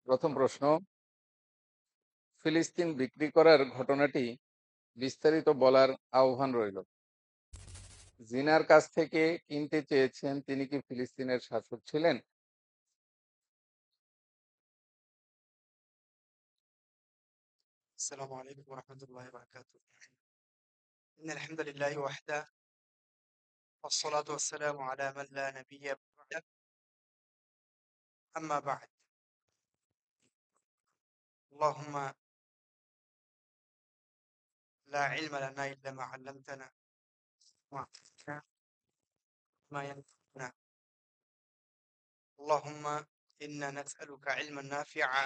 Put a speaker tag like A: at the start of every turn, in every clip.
A: প্রথম প্রশ্ন, ফিলিস্তিন বিক্রি করার ঘটনাটি বিস্তারিত বলার আহ্বান রইল। জিনার কাছ থেকে কিনতে চেয়েছেন, তিনি কি ফিলিস্তিনের শাসক ছিলেন?
B: السلام عليكم ورحمة الله وبركاته. إن الحمد لله وحده والصلاة والسلام على من لا نبي بعده. أما بعد، اللهم لا علم لنا إلا ما علمتنا وعلمنا ما ينفعنا. اللهم إنا نسألك علما نافعا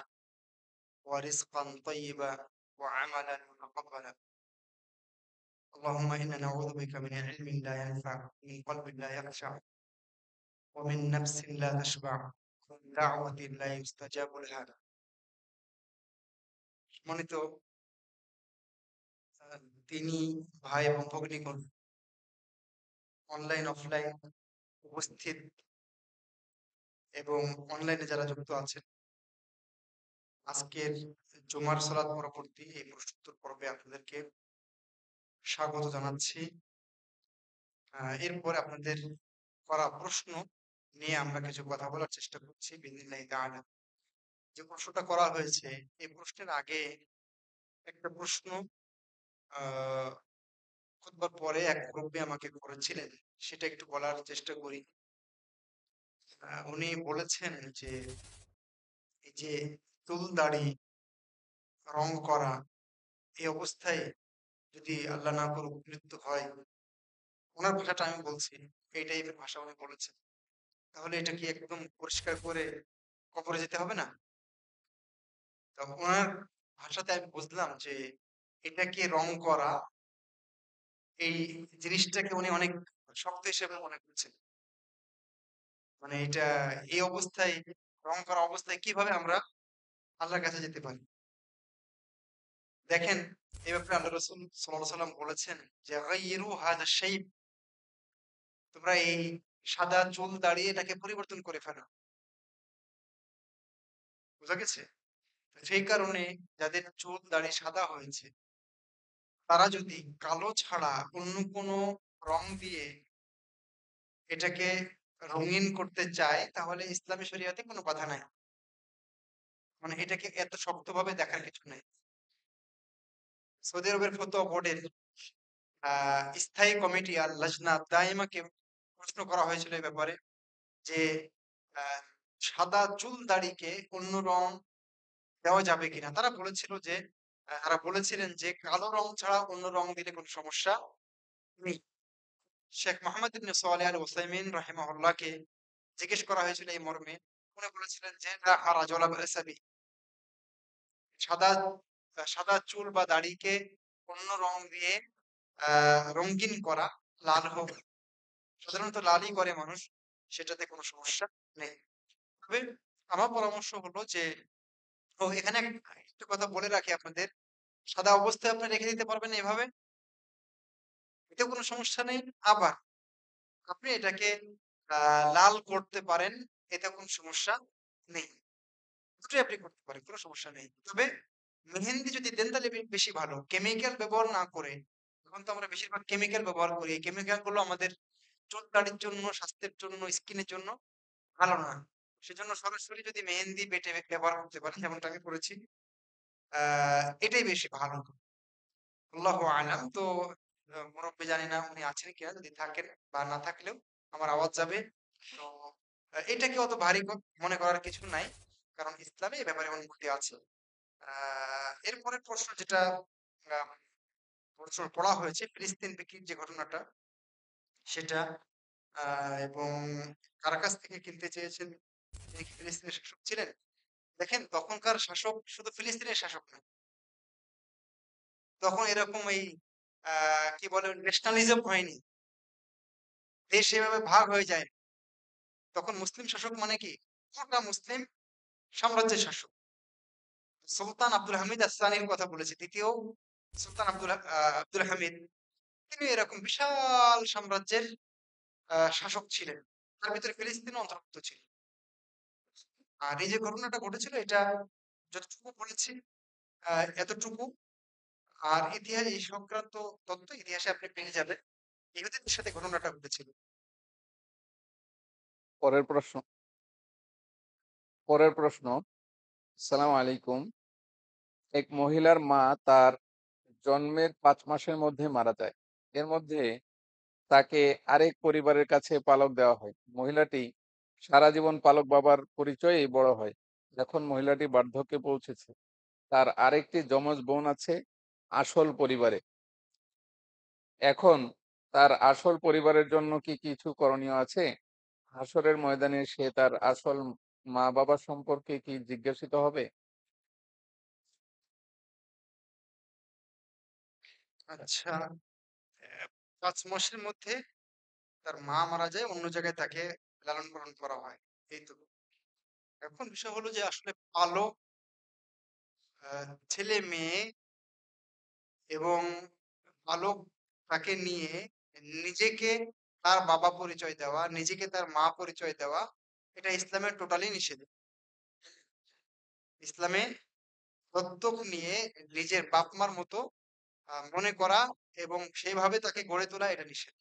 B: ورزقا طيبا وعملا متقبلا. اللهم إنا نعوذ بك من علم لا ينفع، من قلب لا يخشع، ومن نفس لا تشبع، ومن دعوة لا يستجاب لها. সম্মানিত তিনি ভাই এবং ভগ্নীগণ, অনলাইন অফলাইন উপস্থিত এবং অনলাইনে যারা যুক্ত আছেন, আজকের জুমার সালাত পরবর্তী এই প্রশ্নোত্তর পর্বে আপনাদেরকে স্বাগত জানাচ্ছি। এরপর আপনাদের করা প্রশ্ন নিয়ে আমরা কিছু কথা বলার চেষ্টা করছি বিইذنিল্লাহি তাআলা। যে প্রশ্নটা করা হয়েছে, এই প্রশ্নের আগে একটা প্রশ্ন আহ খুতবার পরে এক মুরব্বী আমাকে করেছিলেন, সেটা একটু বলার চেষ্টা করি। উনি বলেছেন যে এই যে চুল দাড়ি রং করা, এই অবস্থায় যদি আল্লাহ না করুক মৃত্যু হয়, ওনার ভাষাটা আমি বলছি, এই টাইপের ভাষা উনি বলেছেন, তাহলে এটা কি একদম পরিষ্কার করে কবরে যেতে হবে না? তো ওনার ভাষাতে আমি বুঝলাম যে এটাকে রং করা, এই জিনিসটাকে উনি অনেক শক্ত হিসেবে মনে করছেন। মানে এটা এই অবস্থায়, রং করা অবস্থায় কিভাবে আমরা আল্লাহর কাছে যেতে পারি? দেখেন, এই ব্যাপারে আল্লাহ রাসূল সাল্লাল্লাহু আলাইহি সাল্লাম বলেছেন যে গায়্যিরু হাযা শাইব, তোমরা এই সাদা চুল দাড়ি এটাকে পরিবর্তন করে ফেলো। বুঝা গেছে? সেই কারণে যাদের চুল দাড়ি সাদা হয়েছে, তারা যদি কালো ছাড়া অন্য কোনো রং দিয়ে এটাকে রঙিন করতে চায়, তাহলে ইসলামী শরিয়াতে কোনো বাধা নাই। মানে এটাকে এত শক্তভাবে দেখার কিছু নেই। সৌদি আরবের ফতোয়া বোর্ডের স্থায়ী কমিটি আর লাজনা দাইমাকে প্রশ্ন করা হয়েছিল এই ব্যাপারে যে আহ, সাদা চুল দাড়িকে অন্য রং দেওয়া যাবে কিনা। তারা বলেছিলেন যে কালো রং ছাড়া অন্য রং দিলে কোনো সমস্যা নেই। শেখ মোহাম্মদ ইবনে সালেহ আল উসাইমিন রাহিমাহুল্লাহকে জিজ্ঞেস করা হয়েছিল এই মর্মে। উনি বলেছিলেন যে লা হারাজ ওয়ালা বা'সা বিহি। সাদা সাদা চুল বা দাড়িকে অন্য রং দিয়ে রঙিন করা, লাল হোক, সাধারণত লালই করে মানুষ, সেটাতে কোনো সমস্যা নেই। তবে আমার পরামর্শ হলো যে, এখানে একটা কথা বলে রাখি আপনাদের, সাদা অবস্থায় আপনি রেখে দিতে পারবেন এভাবে, এতে কোনো সমস্যা নেই। আবার আপনি এটাকে লাল করতে পারেন, এতে কোনো সমস্যা নেই। দুটোই আপনি করতে পারেন, কোনো সমস্যা নেই। তবে মেহেন্দি যদি দেন তাহলে বেশি ভালো, কেমিক্যাল ব্যবহার না করে। এখন তো আমরা বেশিরভাগ কেমিক্যাল ব্যবহার করি, এই কেমিক্যাল গুলো আমাদের চুল দাড়ির জন্য, স্বাস্থ্যের জন্য, স্কিনের জন্য ভালো না। সেজন্য সরাসরি যদি মেহেন্দি বেটে ব্যবহার করতে পারেন, যেমনটা আমি করেছি, এটাই বেশি ভালো। আল্লাহু আ'লাম। তো মুরব্বি জানি না উনি আছেন কিনা, যদি থাকেন বা না থাকলেও আমার আওয়াজ যাবে। তো এটাকে অত ভারী মনে করার কিছু নাই, কারণ ইসলামে এ ব্যাপারে অনুমতি আছে। এরপরের প্রশ্ন যেটা আহ, প্রশ্ন পড়া হয়েছে, ফিলিস্তিন বিক্রির যে ঘটনাটা, সেটা এবং কার কাছ থেকে কিনতে চেয়েছেন, তিনি কি ফিলিস্তিনের শাসক ছিলেন? দেখেন, তখনকার শাসক শুধু ফিলিস্তিনের শাসক না, তখন এরকম এই কি বলে ন্যাশনালিজম হয়নি, দেশ এভাবে ভাগ হয়ে যায়। তখন মুসলিম শাসক মানে কি, পুরোটা মুসলিম সাম্রাজ্যের শাসক। সুলতান আব্দুল হামিদ আসসানির কথা বলেছে, দ্বিতীয় সুলতান আব্দুল হামিদ, তিনি এরকম বিশাল সাম্রাজ্যের শাসক ছিলেন, তার ভিতরে ফিলিস্তিন অন্তর্ভুক্ত ছিল। আর এই যে ঘটনাটা ঘটেছিল এটা যতটুকু বলেছি এতটুকু। আর ইতিহাস এই সংক্রান্ত তথ্য ইতিহাসে আপনি পেয়ে যাবেন। ইহুদিদের সাথে ঘটনাটা ঘটেছিল।
A: পরের প্রশ্ন পরের প্রশ্ন সালাম আলাইকুম। এক মহিলার মা তার জন্মের 5 মাসের মধ্যে মারা যায়। এর মধ্যে তাকে আরেক পরিবারের কাছে পালক দেওয়া হয়। মহিলাটি সারা জীবন পালক বাবার পরিচয়েই বড় হয়। যখন মহিলাটি বার্ধক্যে পৌঁছেছে, তার আরেকটি যমজ বোন আছে আসল পরিবারে। এখন তার আসল পরিবারের জন্য কি কিছু করণীয় আছে? হাসরের ময়দানে সে তার আসল মা বাবা সম্পর্কে কি জিজ্ঞাসিত হবে?
B: আচ্ছা, 5 মাসের মধ্যে তার মা মারা যায়, অন্য জায়গায় তাকে লালন পালন করা হয়। এই তো। এখন বিষয় হলো যে আসলে পালক ছেলে মেয়ে এবং পালক তাকে নিয়ে নিজেকে তার বাবা পরিচয় দেওয়া, নিজেকে তার মা পরিচয় দেওয়া, এটা ইসলামের টোটালি নিষেধ। ইসলামে দত্তক নিয়ে নিজের বাপ মার মতো মনে করা এবং সেইভাবে তাকে গড়ে তোলা এটা নিষেধ।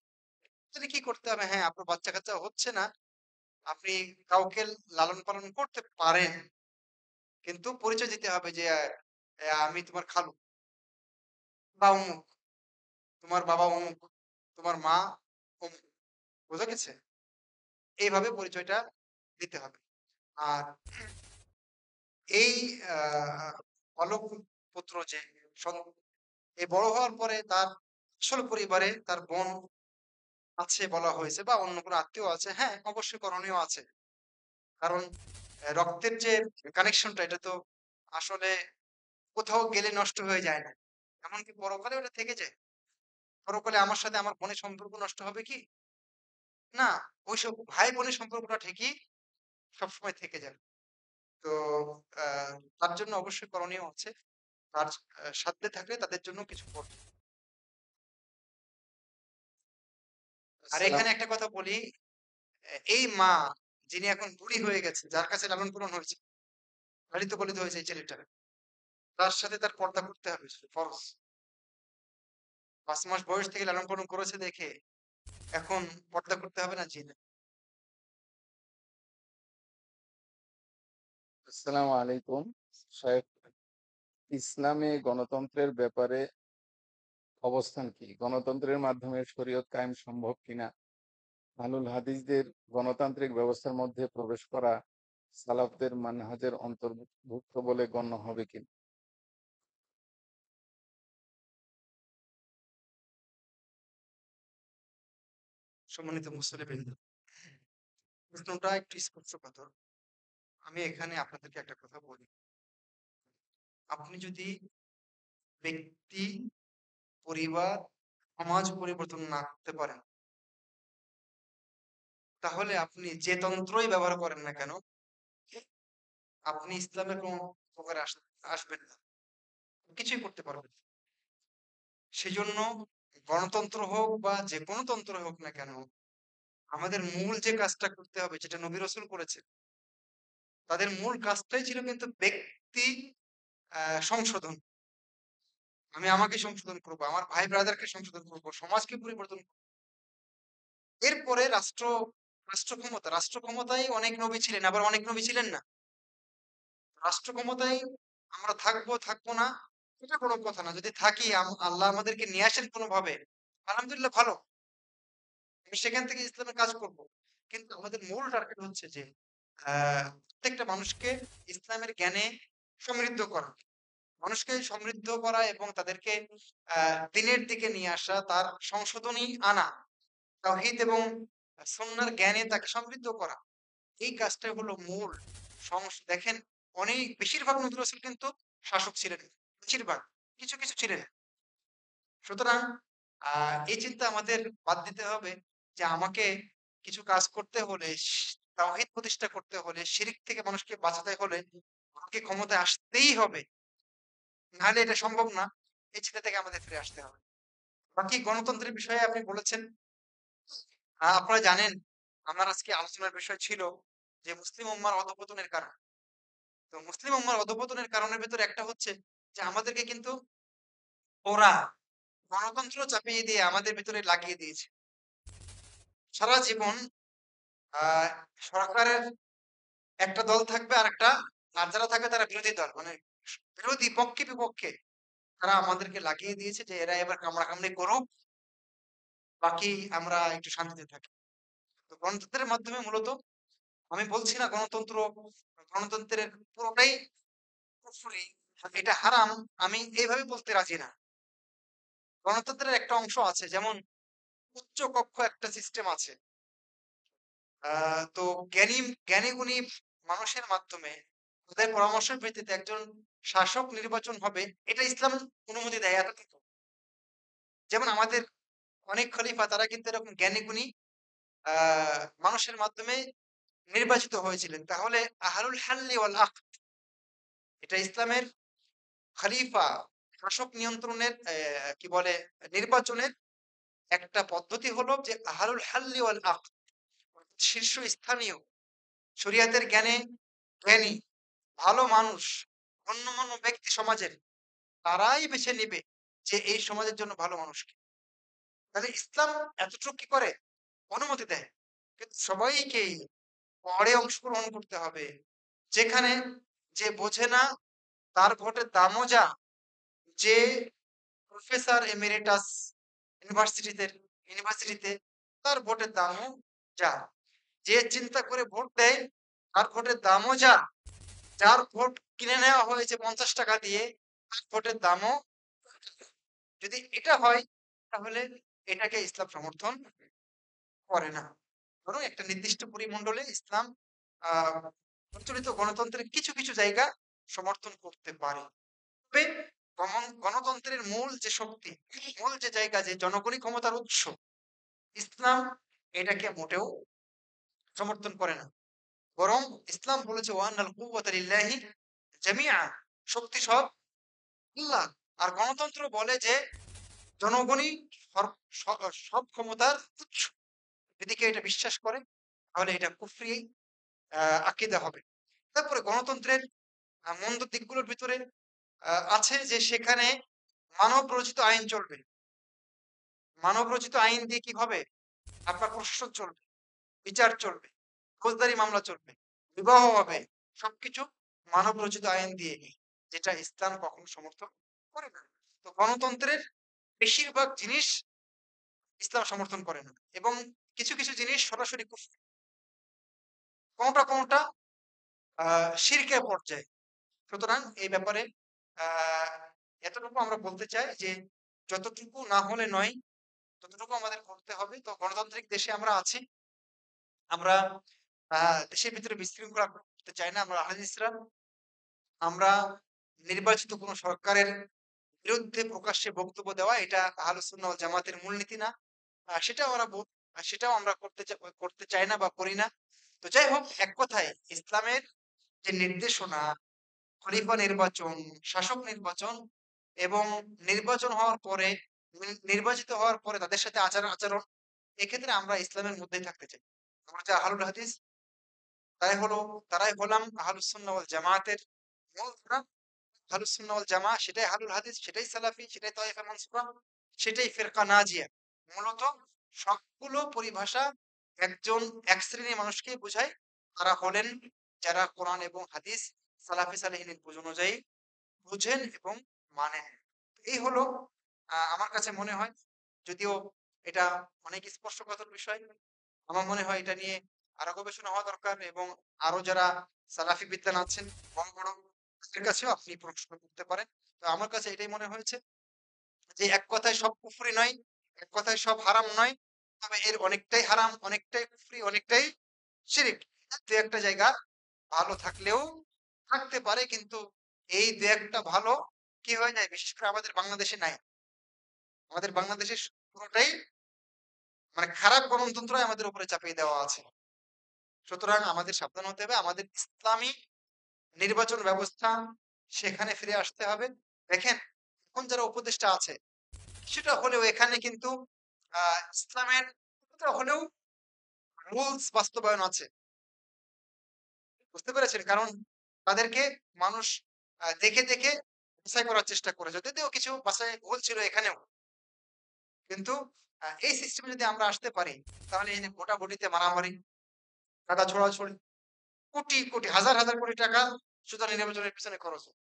B: তাহলে কি করতে হবে? হ্যাঁ, আপনার বাচ্চা কাচ্চা হচ্ছে না, আপনি কাউকে লালন পালন করতে পারেন, কিন্তু পরিচয় দিতে হবে যে আমি তোমার খালু বা অমুক, তোমার বাবা অমুক, তোমার মা অমুক। বোঝা গেছে? এইভাবে পরিচয়টা দিতে হবে। আর এই অলক পুত্র যে এই বড় হওয়ার পরে তার আসল পরিবারে তার বোন আছে বলা হয়েছে বা অন্য কোনো আত্মীয় আছে, হ্যাঁ অবশ্যই করণীয় আছে। কারণ রক্তের যে কানেকশনটা এটা তো আসলে কোথাও গেলে নষ্ট হয়ে যায় না, এমনকি পরকালে ওটা থেকে যায়। পরকালে আমার সাথে আমার বোনের সম্পর্ক নষ্ট হবে কি? না, ওইসব ভাই বোনের সম্পর্কটা ঠিকই সবসময় থেকে যাবে। তো আহ তার জন্য অবশ্যই করণীয় আছে। তার সাধ্যে থাকলে তাদের জন্য কিছু করবে। আর
A: সালাম।
B: এখানে একটা কথা বলি, এই মা যিনি এখন বুড়ি হয়ে গেছে, যার কাছে লালন পালন হয়েছে, লালিত পালিত হয়েছে এই ছেলেটা, তার সাথে তার পর্দা করতে হবে, ফরজ। 5 মাস বয়স থেকে লালন পালন করেছে দেখে এখন পর্দা করতে হবে না? জি না।
A: আসসালামু আলাইকুম। শাহেখ, ইসলামে গণতন্ত্রের ব্যাপারে অবস্থান কি? গণতন্ত্রের মাধ্যমে শরীয়ত কায়েম সম্ভব কিনা? আহলুল হাদিসদের গণতান্ত্রিক ব্যবস্থার মধ্যে প্রবেশ করা সালাফদের মানহাজের অন্তর্ভুক্ত বলে গণ্য হবে কিনা?
B: সম্মানিত মুসলিমবৃন্দ, প্রশ্নটা একটু স্পর্শকাতর। আমি এখানে আপনাদেরকে একটা কথা বলি। আপনি যদি ব্যক্তি, পরিবার, সমাজ পরিবর্তন না করতে পারেন, তাহলে আপনি যে তন্ত্রই ব্যবহার করেন না কেন, আপনি ইসলামের কোন উপকারে আসবেন না, কিছুই করতে পারবেন না। সেজন্য গণতন্ত্র হোক বা যে কোনো তন্ত্র হোক না কেন, আমাদের মূল যে কাজটা করতে হবে যেটা নবী রাসূল করেছে, তাদের মূল কাজটাই ছিল কিন্তু ব্যক্তি সংশোধন। আমি আমাকে সংশোধন করব, আমার ভাই ব্রাদারকে সংশোধন করব, সমাজকে পরিবর্তন করব। এরপরে রাষ্ট্র ক্ষমতায় অনেক নবী ছিলেন, আবার অনেক নবী ছিলেন না। রাষ্ট্র ক্ষমতায় আমরা থাকবো থাকবো না এটা কোনো কথা না। যদি থাকি, আল্লাহ আমাদেরকে নিয়ে আসেন কোনোভাবে, আলহামদুলিল্লাহ ভালো, আমি সেখান থেকে ইসলামের কাজ করব। কিন্তু আমাদের মূল টার্গেট হচ্ছে যে প্রত্যেকটা মানুষকে ইসলামের জ্ঞানে সমৃদ্ধ করা, মানুষকে সমৃদ্ধ করা এবং তাদেরকে দিনের দিকে নিয়ে আসা, তার সংশোধনী আনা, তাওহীদ এবং সুন্নাহর জ্ঞানে তাকে সমৃদ্ধ করা। এই কাজটাই হলো মূল দেখেন, অনেক বেশিরভাগ নবী রাসূল কিন্তু শাসক ছিলেন, বেশিরভাগ, কিছু কিছু ছিলেন। সুতরাং এই চিন্তা আমাদের বাদ দিতে হবে যে আমাকে কিছু কাজ করতে হলে, তাওহীদ প্রতিষ্ঠা করতে হলে, শিরক থেকে মানুষকে বাঁচাতে হলে আমাকে ক্ষমতায় আসতেই হবে, নাহলে এটা সম্ভব না। এই চিন্তা থেকে আমাদের ফিরে আসতে হবে। বাকি গণতন্ত্রের বিষয়ে আপনি বলেছেন, আপনারা জানেন আমার আজকে আলোচনার বিষয় ছিল যে মুসলিম উম্মার অধঃপতনের কারণ। তো মুসলিম উম্মার অধঃপতনের কারণের ভেতরে একটা হচ্ছে যে আমাদেরকে কিন্তু ওরা গণতন্ত্র চাপিয়ে দিয়ে আমাদের ভিতরে লাগিয়ে দিয়েছে। সারা জীবন আহ সরকারের একটা দল থাকবে আরেকটা, আর যারা থাকবে তারা বিরোধী দল, মানে বিরোধী পক্ষে বিপক্ষে তারা আমাদেরকে লাগিয়ে দিয়েছে যে এরা এবার কামড়াকামড়ি করুক, বাকি আমরা একটু শান্তিতে থাকি। তো গণতন্ত্রের মাধ্যমে মূলত, আমি বলছি না গণতন্ত্রের পুরোটাই কুফরি, এটা হারাম, আমি এইভাবে বলতে রাজি না। গণতন্ত্রের একটা অংশ আছে, যেমন উচ্চ কক্ষ একটা সিস্টেম আছে। তো জ্ঞানী জ্ঞানী গুণী মানুষের মাধ্যমে তাদের পরামর্শের ভিত্তিতে একজন শাসক নির্বাচন হবে, এটা ইসলাম অনুমতি দেয় এতটুকু। যেমন আমাদের অনেক খলিফা তারা কিন্তু এরকম জ্ঞানী গুণী মানুষের মাধ্যমে নির্বাচিত হয়েছিলেন। তাহলে আহলুল হাল্লি ওয়াল আকদ, এটা ইসলামের খলিফা শাসক নিয়ন্ত্রণের কি বলে নির্বাচনের একটা পদ্ধতি হলো যে আহলুল হাল্লি ওয়াল আকদ, শীর্ষ স্থানীয় শরিয়াতের জ্ঞানী ভালো মানুষ, গণ্যমান্য ব্যক্তি সমাজের, তারাই বেছে নিবে যে এই সমাজের জন্য ভালো মানুষকে। তাহলে ইসলাম এতটুকু কি করে, অনুমতি দেয়। কিন্তু সবাইকেই পরে অংশগ্রহণ করতে হবে। যেখানে যে বোঝে না তার ভোটের দামও যা, যে প্রফেসর এমেরিটাস ইউনিভার্সিটিতে ইউনিভার্সিটিতে তার ভোটের দামও যা, যে চিন্তা করে ভোট দেয় তার ভোটের দামও যা, যার ভোট কিনে নেওয়া হয়েছে 50 টাকা দিয়ে তার ভোটের দামও। যদি এটা হয় তাহলে এটাকে ইসলাম সমর্থন করে না, বরং একটা নির্দিষ্ট পরিমণ্ডলে ইসলাম আহ প্রচলিত গণতন্ত্রের কিছু কিছু জায়গা সমর্থন করতে পারে। তবে গণতন্ত্রের মূল যে শক্তি, মূল যে জায়গা, যে জনগণই ক্ষমতার উৎস, ইসলাম এটাকে মোটেও সমর্থন করে না। বরং ইসলাম বলেছে ওয়ান্নাল কুওয়াতা লিল্লাহি জামিআ, শক্তি সব আল্লাহ। আর গণতন্ত্র বলে যে জনগণই সব ক্ষমতার উৎস। যদি কেউ এটা বিশ্বাস করে তাহলে এটা কুফরি আকীদা হবে। তারপরে গণতন্ত্রের মন্দ দিকগুলোর ভিতরে আছে যে সেখানে মানব রচিত আইন চলবে। মানব রচিত আইন দিয়ে কি হবে, আপনার প্রশাসন চলবে, বিচার চলবে, ফৌজদারি মামলা চলবে, বিবাহ হবে, সবকিছু মানব রচিত আইন দিয়ে, যেটা ইসলাম কখনো সমর্থন করে না। তো গণতন্ত্রের বেশিরভাগ জিনিস ইসলাম সমর্থন করে না, এবং কিছু কিছু জিনিস সরাসরি কুফর, কোনটা কোনটা শিরকের পর্যায়ে। সুতরাং এই ব্যাপারে আহ এতটুকু আমরা বলতে চাই যে যতটুকু না হলে নয়, ততটুকু আমাদের করতে হবে। তো গণতান্ত্রিক দেশে আমরা আছি, আমরা দেশের ভিতরে বিশৃঙ্খলা করতে চাই না। আমরা আহলাদিসরা, আমরা নির্বাচিত কোনো সরকারের বিরুদ্ধে প্রকাশ্যে বক্তব্য দেওয়া, এটা আহলুস সুন্নাহ ওয়াল জামাতের মূলনীতি না। সেটাও আমরা করতে চাই না বা করি না। তো যাই হোক, এক কথায় ইসলামের যে নির্দেশনা, খলিফা নির্বাচন, শাসক নির্বাচন, এবং নির্বাচন হওয়ার পরে নির্বাচিত হওয়ার পরে তাদের সাথে আচরণ, এক্ষেত্রে আমরা ইসলামের মধ্যেই থাকতে চাই। আমরা যে আহলুল হাদিস, তাই হলো তারাই হলাম আহলুস সুন্নাহ ওয়াল জামাতের মূল ধারা। আহলুস সুন্নাহ ওয়াল জামা সেটাই আহলুল হাদিস, সেটাই সালাফি, সেটাই তায়েফা মানসুরা, সেটাই ফিরকা নাজিয়া। মূলত সবগুলো পরিভাষা এক শ্রেণীর মানুষকে বোঝায়। তারা হলেন যারা কোরআন এবং হাদিস সালাফি সালেহিনের বুঝ অনুযায়ী বুঝেন এবং মানেন। এই হলো আমার কাছে মনে হয়, যদিও এটা অনেক স্পর্শকাতর বিষয়, আমার মনে হয় এটা নিয়ে আরো গবেষণা হওয়া দরকার, এবং আরো যারা সালাফি বিদ্বান আছেন বড় বড়, তাদের কাছেও আপনি প্রশ্ন করতে পারেন। তো আমার কাছে এটাই মনে হয়েছে যে এক কথায় সব কুফরি নয়, এক কথায় সব হারাম নয়, তবে এর অনেকটাই হারাম, অনেকটাই কুফরি, অনেকটাই শিরিক। দু একটা জায়গা ভালো থাকলেও থাকতে পারে, কিন্তু এই দু একটা ভালো কি হয়ে যায়, বিশেষ করে আমাদের বাংলাদেশে নাই। আমাদের বাংলাদেশে পুরোটাই মানে খারাপ গণতন্ত্র আমাদের উপরে চাপিয়ে দেওয়া আছে। সুতরাং আমাদের সাবধান হতে হবে, আমাদের ইসলামী নির্বাচন ব্যবস্থা সেখানে ফিরে আসতে হবে। দেখেন, এখন যারা উপদেষ্টা আছে, কিছুটা হলেও এখানে কিন্তু ইসলামের কিছুটা হলেও রুলস বাস্তবায়ন আছে, বুঝতে পেরেছেন? কারণ তাদেরকে মানুষ দেখে দেখে বাছাই করার চেষ্টা করেছে, যদিও কিছু বাছাই ভুল ছিল এখানেও। কিন্তু এই সিস্টেমে যদি আমরা আসতে পারি, তাহলে এই যে ভোটাভুটিতে মারামারি, কাদা ছোড়াছুড়ি, কোটি কোটি হাজার হাজার কোটি টাকা শুধু নির্বাচনের পিছনে খরচ হবে,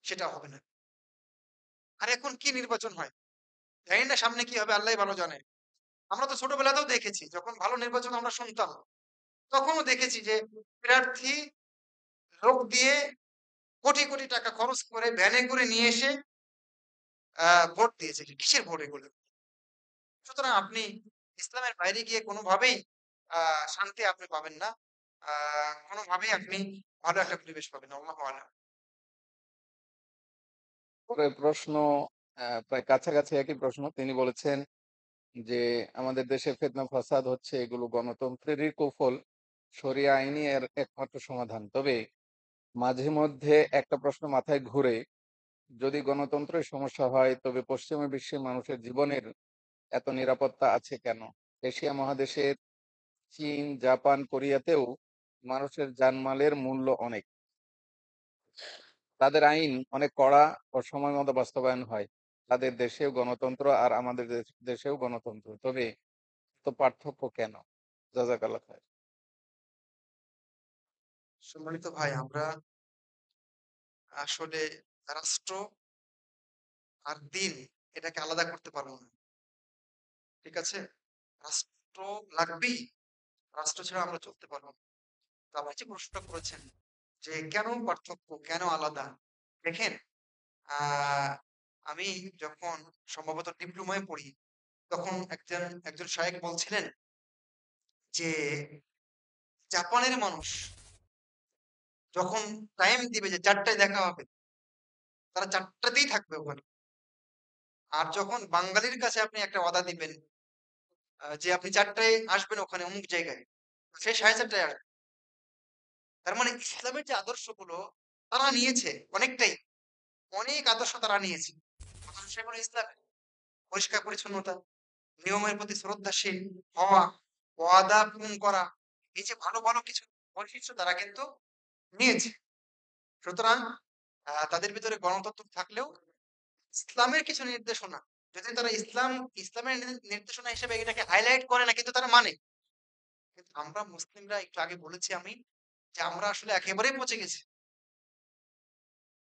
B: সেটা হবে না। আর এখন কি নির্বাচন হয় জানি না, সামনে কি হবে আল্লাহ ভালো জানে। আমরা তো ছোটবেলাতেও দেখেছি, যখন ভালো নির্বাচন আমরা শুনতাম, তখনও দেখেছি যে প্রার্থী লোক দিয়ে কোটি কোটি টাকা খরচ করে ভ্যানে করে নিয়ে এসে ভোট দিয়েছে। কিসের ভোট এগুলো? সুতরাং আপনি ইসলামের বাইরে গিয়ে কোনোভাবেই শান্তি আপনি পাবেন না। কোনোভাবেই আপনি ভালো একটা পরিবেশ পাবেন না। আল্লাহু আ'লাম।
A: পরের প্রশ্ন প্রায় কাছাকাছি একই প্রশ্ন। তিনি বলেছেন যে আমাদের দেশে ফিতনা ফাসাদ হচ্ছে, এগুলো গণতন্ত্রেরই কৌশল, শরিয়া আইনই এর একমাত্র সমাধান। তবে মাঝে মধ্যে একটা প্রশ্ন মাথায় ঘুরে, যদি গণতন্ত্রের সমস্যা হয় তবে পশ্চিমা বিশ্বের মানুষের জীবনের এত নিরাপত্তা আছে কেন? এশিয়া মহাদেশের চীন, জাপান, কোরিয়াতেও মানুষের জানমালের মূল্য অনেক। তাদের আইন অনেক কড়া ও সময় মতো বাস্তবায়ন হয়। তাদের দেশেও গণতন্ত্র আর আমাদের দেশেও গণতন্ত্র। তবে তো পার্থক্য কেন? জাযাকাল্লাহ খায়ের।
B: সম্মানিত ভাই, আমরা আসলে রাষ্ট্র আর দিন এটাকে আলাদা করতে পারবো না। ঠিক আছে? রাষ্ট্র লাগবেই। রাষ্ট্র ছাড়া আমরা চলতে পারবো না। তো আপনি যে প্রশ্নটা করেছেন যে কেন পার্থক্য, কেন আলাদা? দেখেন, আহ আমি যখন সম্ভবত ডিপ্লোমায় পড়ি, তখন একজন শায়েখ বলছিলেন যে জাপানের মানুষ যখন টাইম দিবে যে ৪টায় দেখা হবে, তারা ৪টাতেই থাকবে ওখানে। আর যখন বাঙালির কাছে আপনি একটা ওয়াদা দিবেন যে আপনি ৪টায় আসবেন ওখানে অমুক জায়গায়, সে ৪:৩০ আসবে। তার মানে ইসলামের যে আদর্শগুলো তারা নিয়েছে অনেকটাই, অনেক আদর্শ তারা নিয়েছে। অথচ সেগুলো ইসলামে পরিষ্কার পরিচ্ছন্নতা, নিয়মের প্রতি শ্রদ্ধাশীল হওয়া, ওয়াদা পূরণ করা, এই যে ভালো ভালো কিছু বৈশিষ্ট্য তারা কিন্তু নিয়েছে। সুতরাং তাদের ভিতরে গণতন্ত্র থাকলেও ইসলামের কিছু নির্দেশনা, যদি তারা ইসলামের নির্দেশনা হিসেবে এটাকে হাইলাইট করে না, কিন্তু তারা মানে। কিন্তু আমরা মুসলিমরা, একটু আগে বলেছি আমি, যে আমরা আসলে একেবারেই পচে গেছি।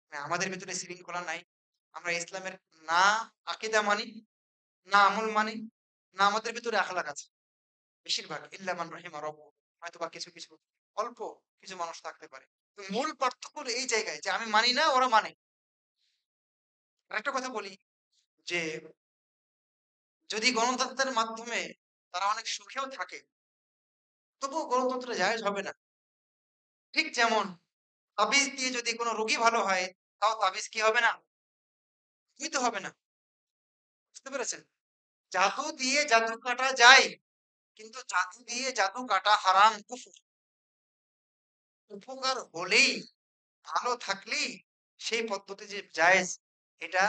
B: মানে আমাদের ভিতরে শৃঙ্খলা নাই। আমরা ইসলামের না আকীদা মানি, না আমল মানি, না আমাদের ভিতরে আখলাক আছে। বেশিরভাগ ইল্লা মান রাহিমা রাব্বুক, হয়তোবা কিছু কিছু অল্প কিছু মানুষ থাকতে পারে। তো মূল পার্থক্য হলো এই জায়গায় যে আমি মানি না, ওরা মানে। আরেকটা কথা বলি যে যদি গণতন্ত্রের মাধ্যমে তারা অনেক সুখেও থাকে, তবুও গণতন্ত্র জায়েজ হবে না। ঠিক যেমন তাবিজ দিয়ে যদি কোনো রোগী ভালো হয়, তাও তাবিজ কি হবে না? বৈধ হবে না। বুঝতে পেরেছেন? জাদু দিয়ে জাদু কাটা যায়, কিন্তু জাদু দিয়ে জাদু কাটা হারাম, কুফর। উপকার হলেই, ভালো থাকলেই সেই পদ্ধতি যে জায়েজ, এটা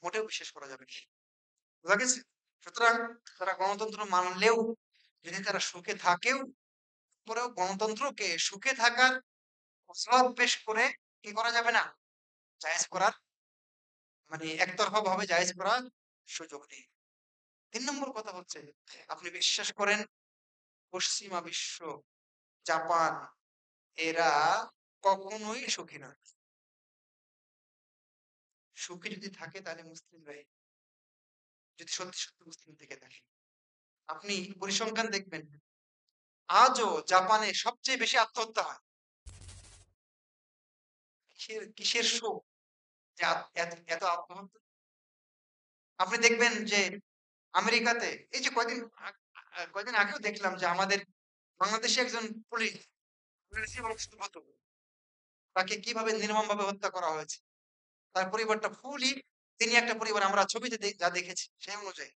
B: মোটেও বিশ্বাস করা যাবে না। বোঝা গেছে? সুতরাং তারা গণতন্ত্র মানলেও, যদি তারা সুখে থাকেও, পরেও গণতন্ত্রকে সুখে থাকার অজুহাত পেশ করে কি করা যাবে না? জায়েজ করার, মানে একতরফা ভাবে জায়েজ করার সুযোগ নেই। ৩ নম্বর কথা হচ্ছে, আপনি বিশ্বাস করেন পশ্চিমা বিশ্ব, জাপান, এরা কখনোই সুখী না। সুখী যদি থাকে তাহলে মুসলিমরাই, যদি সত্যি সত্যি মুসলিম থেকে থাকে। আপনি পরিসংখ্যান দেখবেন, আজও জাপানে সবচেয়ে বেশি আত্মহত্যা হয়। কিসের কিসের সুখ যে এত এত আত্মহত্যা? আপনি দেখবেন যে আমেরিকাতে, এই যে কয়দিন আগেও দেখলাম যে আমাদের বাংলাদেশে একজন পুলিশ, পুলিশই বংশোদ্ভূত, তাকে কিভাবে নির্মমভাবে হত্যা করা হয়েছে। তার পরিবারটা ফুলই, তিনি একটা পরিবার, আমরা ছবিতে যা দেখেছি সেই অনুযায়ী।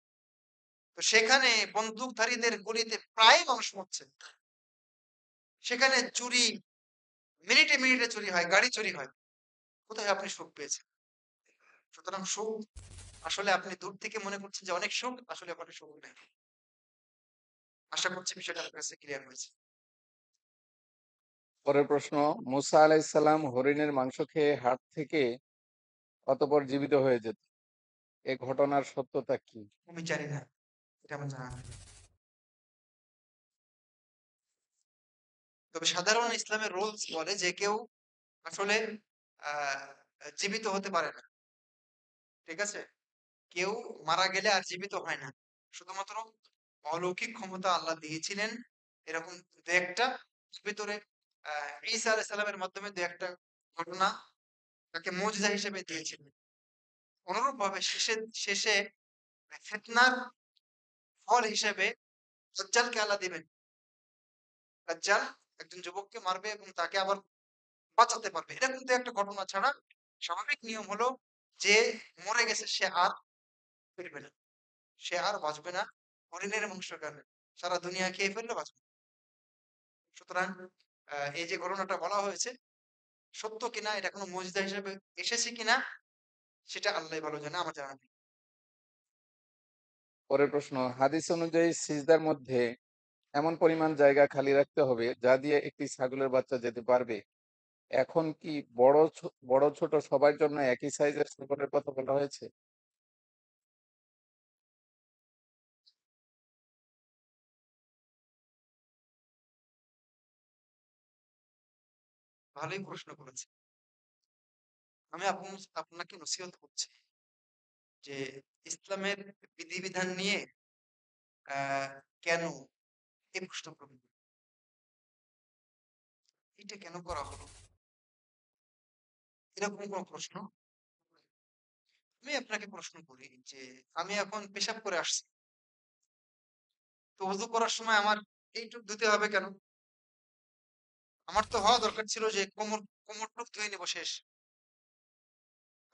B: তো সেখানে বন্দুকধারীদের গুলিতে প্রায় মানুষ মরছে। সেখানে চুরি, মিনিটে মিনিটে চুরি হয়, গাড়ি চুরি হয়। কোথায় আপনি সুখ পেয়েছেন? সুতরাং সুখ আসলে আপনি দূর থেকে মনে করছেন যে অনেক সুখ, আসলে ওখানে সুখ নেই। আশা করছি বিষয়টা আপনার কাছে ক্লিয়ার হয়েছে।
A: পরের প্রশ্ন, মুসা আলাইসাল্লাম হরিণের মাংস খেয়ে হাড় থেকে অতঃপর জীবিত হয়ে যেত, এ ঘটনার সত্যতা কি?
B: আমি জানি না, এটা আমার জানা নেই। তবে সাধারণ ইসলামের রুলস বলে যে কেউ আসলে আহ জীবিত হতে পারে না। ঠিক আছে? কেউ মারা গেলে আর জীবিত হয় না। শুধুমাত্র অলৌকিক ক্ষমতা আল্লাহ দিয়েছিলেন এরকম দু একটা ভিতরে ঈসা আলাইহিস সালামের মাধ্যমে দু একটা ঘটনা তাকে মুজিজা হিসেবে দিয়েছিলেন। অনুরূপভাবে শেষে শেষে ফিতনার ফল হিসেবে দাজ্জালকে আল্লাহ দিবেন। দাজ্জাল একজন যুবককে মারবে এবং তাকে আবার বাঁচাতে পারবে। এরকম দু একটা ঘটনা ছাড়া স্বাভাবিক নিয়ম হলো যে মরে গেছে সে আর ফিরবে না। সে আর বাঁচবে না। হরিণের মাংস খাবে। সারা দুনিয়া খেয়ে ফেললে বাঁচবে না। সুতরাং এই যে ঘটনাটা বলা হয়েছে সত্য কিনা, এটা কোনো মুজিজা হিসেবে এসেছে কিনা সেটা আল্লাহই ভালো জানে, আমার জানা নেই।
A: পরের প্রশ্ন, হাদিস অনুযায়ী সিজদার মধ্যে এমন পরিমাণ জায়গা খালি রাখতে হবে যা দিয়ে একটি ছাগলের বাচ্চা যেতে পারবে। এখন কি বড় ছোট সবার জন্য একই সাইজের ছাগলের কথা বলা হয়েছে?
B: ভালোই প্রশ্ন করেছে। আমি আপনাকে নসিহত করছি যে ইসলামের বিধিবিধান নিয়ে আহ কেন এই প্রশ্ন করবেন, এটা কেন করা হলো, এরকম কোন প্রশ্ন। আমি আপনাকে প্রশ্ন করি যে আমি এখন পেশাব করে আসছি, তো ওযু করার সময় আমার এইটুক ধুতে হবে কেন? আমার তো হওয়া দরকার ছিল যে কোমরটুক ধুয়ে নেবো শেষ।